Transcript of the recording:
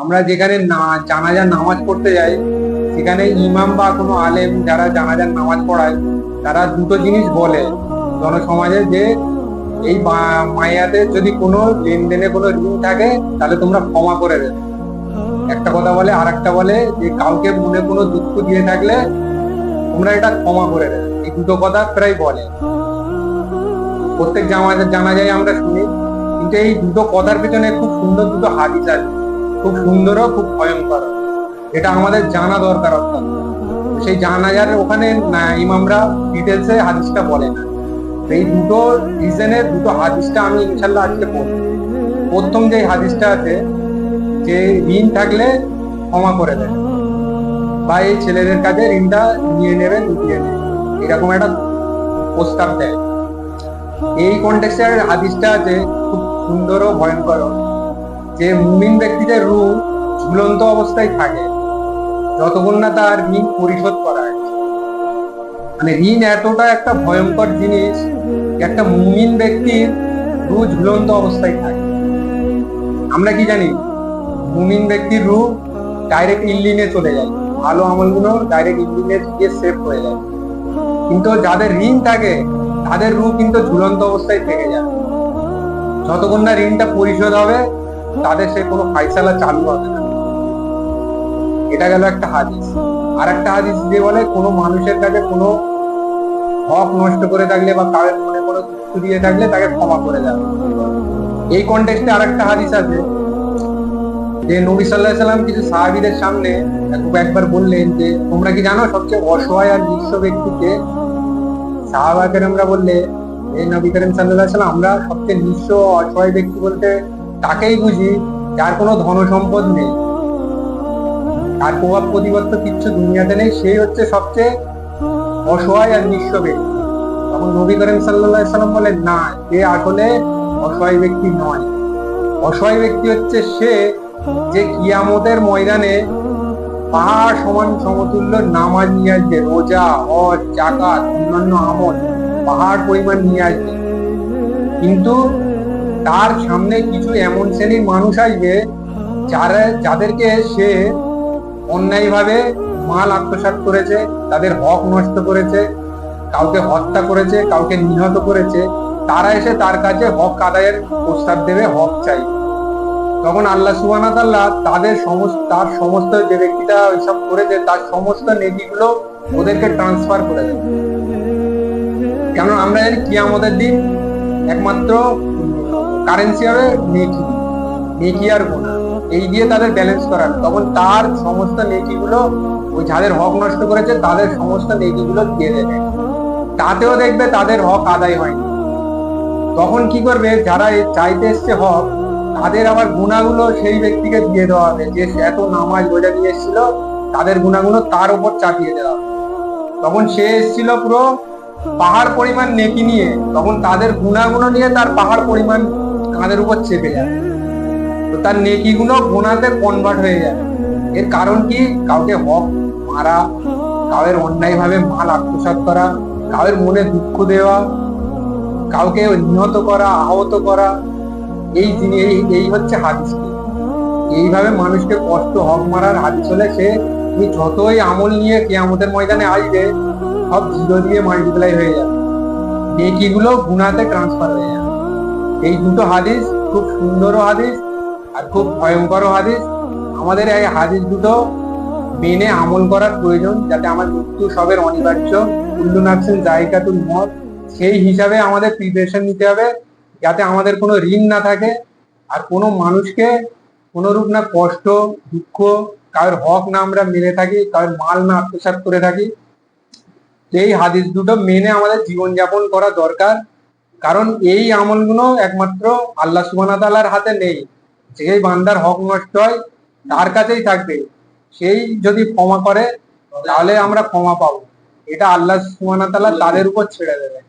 আমরা যেখানে জানাজার নামাজ পড়তে যাই, সেখানে ইমাম বা কোনো আলেম যারা জানাজার নামাজ পড়ায়, তারা দুটো জিনিস বলে জনসমাজে, যে এই মাইয়াতে যদি কোনো লেনদেনে কোনো ঋণ থাকে তাহলে তোমরা ক্ষমা করে দেবে, একটা কথা বলে। আর একটা বলে যে কাউকে মনে কোনো দুঃখ দিয়ে থাকলে তোমরা এটা ক্ষমা করে দেবে। এই দুটো কথা প্রায় বলে, প্রত্যেক জানা যায় আমরা শুনি। কিন্তু এই দুটো কথার পিছনে খুব সুন্দর দুটো হাদিস আছে, খুব সুন্দরও খুব ভয়ঙ্কর। এটা আমাদের জানা দরকার অর্থাৎ। সেই জানাজার ওখানে ইমামরা ডিটেলসে হাদিসটা বলে না। এই দুটো রিজনের দুটো হাদিসটা আমি ইনশাল্লাহ আজকে পড়ব। প্রথম যে হাদিসটা আছে যে ঋণ থাকলে ক্ষমা করে দেন, বা এই ছেলেদের কাছে ঋণটা নিয়ে নেবেন, মিটিয়ে নেবেন, এরকম একটা প্রস্তাব দেয়। এই কন্টেক্সটের হাদিসটা আছে খুব সুন্দর ও ভয়ঙ্কর, যে মুমিন ব্যক্তিদের রূহ ঝুলন্ত অবস্থায় থাকে যতক্ষণ না তার ঋণ পরিশোধ করা হয়। মানে ঋণ এতটা একটা ভয়ঙ্কর জিনিস, একটা মুমিন ব্যক্তির রূহ ঝুলন্ত অবস্থায় থাকে। আমরা কি জানি, মুমিন ব্যক্তির রূহ ডাইরেক্ট ইল্লিনে চলে যায়, ভালো আমলগুলো ডাইরেক্ট ইল্লিনে গিয়ে সেভ হয়ে যায়। কিন্তু যাদের ঋণ থাকে তাদের রূহ কিন্তু ঝুলন্ত অবস্থায় থেকে যায়, যতক্ষণ না ঋণটা পরিশোধ হবে তাদের সে কোনো ফাইসালা চালু হবে না। এটা গেল একটা হাদিস। আর একটা হাদিস যে বলে কোনো মানুষের কাছে কোনো হক নষ্ট করে থাকলে বা কারোর মনে কোনো দুঃখ দিয়ে থাকলে তাকে ক্ষমা করে যাবে। এই কনটেক্সটে আর একটা হাদিস আছে যে নবী সাল্লাল্লাহু আলাইহি সাল্লাম কিছু সাহাবীদের সামনে একবার বললেন যে তোমরা কি জানো সবচেয়ে অসহায় আর নিঃস্ব ব্যক্তিকে? সাহাবা কেরামরা বললে, এই নবী করিম সাল্লাল্লাহু আলাইহি সাল্লাম, আমরা সবচেয়ে নিঃস্ব অসহায় ব্যক্তি বলতে তাকেই বুঝি যার কোনো ধন সম্পদ নেই, তার প্রভাব প্রতিপত্ত কিচ্ছু দুনিয়াতে নেই, সেই হচ্ছে সবচেয়ে অসহায় আর নিঃস্ব ব্যক্তি। তখন নবী করিম সাল্লাল্লাহু আলাইহি সাল্লাম বলেন, না, সে আসলে অসহায় ব্যক্তি নয়। অসহায় ব্যক্তি হচ্ছে সে যে কিয়ামতের ময়দানে পাহাড় সমান সমতুল্য নামাজ নিয়ে আসবে, রোজা, হজ, যাকাত, অন্যান্য আমল পাহাড় পরিমাণ নিয়ে আসবে, কিন্তু তার সামনে কিছু এমন শ্রেণীর মানুষ আসবে যাদেরকে সে অন্যায়ভাবে মাল আত্মসাৎ করেছে, তাদের হক নষ্ট করেছে, কাউকে হত্যা করেছে, কাউকে নিহত করেছে, তারা এসে তার কাছে হক আদায়ের প্রস্তাব দেবে, হক চাই। তখন আল্লাহ সুবহানাহু ওয়া তাআলা তার সমস্ত যে ব্যক্তিটা এইসব করেছে তার সমস্ত নেকিগুলো ওদেরকে ট্রান্সফার করে দেবে। কেন আমরা জানি কিয়ামতের দিন একমাত্র কারেন্সি হবে নেকি আর গুনাহ, এই দিয়ে তাদের ব্যালেন্স করার। তখন তার সমস্ত নেকিগুলো ওই যাদের হক নষ্ট করেছে তাদের সমস্ত নেকিগুলো দিয়ে দেবে, তাতেও দেখবে তাদের হক আদায় হয়নি। তখন কি করবে, যারা চাইতে এসছে হক, তাদের আবার গুণাগুলো সেই ব্যক্তিকে দিয়ে দেওয়া হবে যে এত নামাজ রোজা দিয়ে এসেছিল, তাদের গুণাগুলো তার উপর চাপিয়ে দেওয়া হবে। তখন সে এসেছিল পুরো পাহাড় পরিমাণ নেকি নিয়ে, তখন তাদের গুণাগুলো নিয়ে তার পাহাড় পরিমাণ কাঁধের উপর চেপে যাবে, তো তার নেকিগুলো গুণাতে কনভার্ট হয়ে যাবে। এর কারণ কি? কাউকে হক মারা, কাউয়ের অন্যায় ভাবে মাল আত্মসাৎ করা, কাউয়ের মনে দুঃখ দেওয়া, কাউকে নিহত করা, আহত করা, এই হচ্ছে হাদিস। এইভাবে মানুষকে কষ্ট হক মারার হাদিস হলে সে তুমি যতই আমল নিয়ে কিয়ামতের ময়দানে আসবে সব জিরো দিয়ে মাল্টিপ্লাই হয়ে যাবে, নেকিগুলো গুনাতে ট্রান্সফার হয়ে যাবে। এই দুটো হাদিস খুব সুন্দর হাদিস আর খুব ভয়ঙ্কর হাদিস। আমাদের এই হাদিস দুটো মেনে আমল করার প্রয়োজন, যাতে আমার মৃত্যু সবের অনিবার্য, কুল্লু নাফসিন যায়কাতুল মউত, সেই হিসাবে আমাদের প্রিপারেশন নিতে হবে, যাতে আমাদের কোনো ঋণ না থাকে আর কোনো মানুষকে কোনোরূপ না কষ্ট দুঃখ, কারোর হক না আমরা মেনে থাকি, কারোর মাল না আত্মসাৎ করে থাকি। এই হাদিস দুটো মেনে আমাদের জীবনযাপন করা দরকার, কারণ এই আমলগুলো একমাত্র আল্লাহ সুবহানাহু ওয়া তাআলার হাতে নেই। যেই বান্দার হক নষ্ট হয় তার কাছেই থাকবে, সেই যদি ক্ষমা করে তাহলে আমরা ক্ষমা পাবো, এটা আল্লাহ সুবহানাহু ওয়া তাআলা তাদের উপর ছেড়ে দেবে।